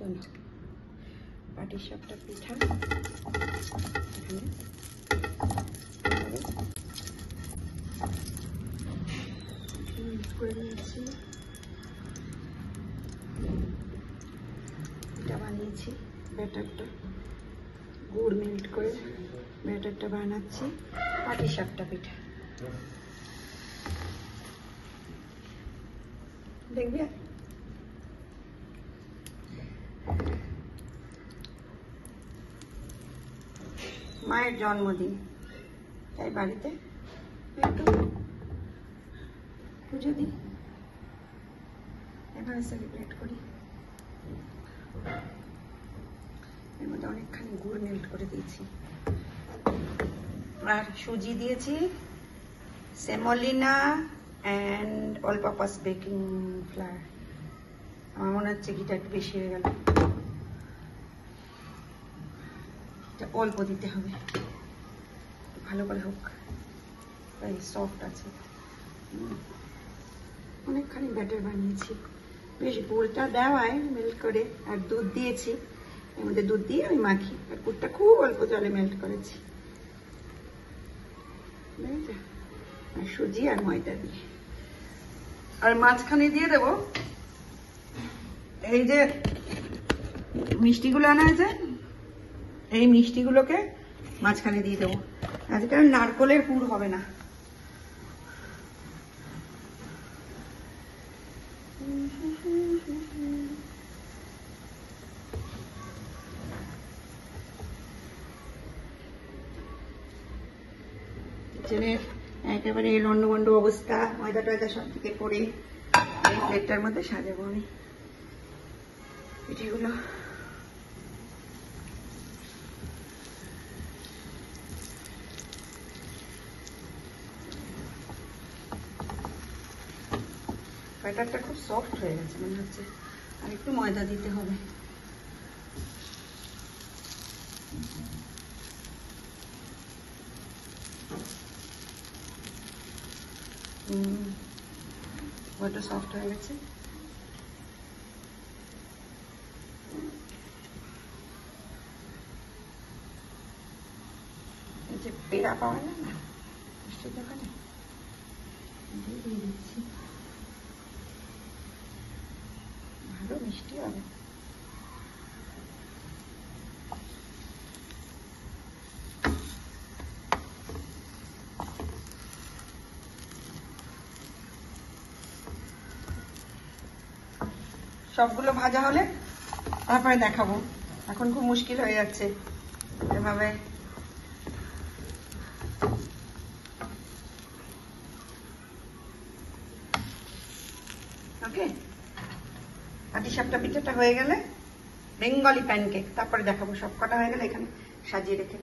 চলো পাটিসাপটা পিঠা এখানে করে নিয়েছি। এটা বানিয়েছি ব্যাটারটা, গুড় মেল্ট করে ব্যাটারটা বানাচ্ছি পাটিসাপটা পিঠা। দেখবি মায়ের জন্মদিন, তাই বাড়িতে একটু পুজো দিই, এভাবে সেলিব্রেট করি। এর মধ্যে অনেকখানি গুড় মেল্ট করে দিয়েছি আর সুজি দিয়েছি, semolina and all purpose baking flower. আমার মনে হচ্ছে ঘিটা একটু বেশি হয়ে গেল, অল্প দিতে হবে, ভালো করে হোক, তাই সফট আছে। অনেকখানি ব্যাটার বানিয়েছি, বেশ গুড়টা দেওয়ায় মেল্ট করে, আর দুধ দিয়েছি, এর মধ্যে দুধ দিয়ে আমি মাখি, আর গুড়টা খুব অল্প জলে মেল্ট করেছি, আর সুজি আর ময়দা দিয়ে। আর মাঝখানে দিয়ে দেবো এই যে মিষ্টিগুলো আনা হয়েছে, এই মিষ্টিগুলোকে মাঝখানে দিয়ে দেবো। আজকে আর নারকলের পুর হবে না, কিচেনের একেবারে লন্ডভন্ড অবস্থা, ময়দা টয়দা সব থেকে করে এই প্লেটটার মধ্যে সাজাবো আমি পিঠেগুলো। ব্যাটারটা খুব সফট হয়ে গেছে মনে হচ্ছে, আর একটু ময়দা দিতে হবে। বড্ড সফট হয়ে গেছে। এই যে পেড়া পাওয়া যায় না মিষ্টির দোকানে, দিয়ে দিচ্ছি, ভালো মিষ্টি হবে। সবগুলো ভাজা হলে তারপরে দেখাবো, এখন খুব মুশকিল হয়ে যাচ্ছে এভাবে। ওকে, পাটিসাপটা পিঠাটা হয়ে গেলে বেঙ্গলি প্যানকেক তারপরে দেখাবো। সব কটা হয়ে গেলে এখানে সাজিয়ে রেখে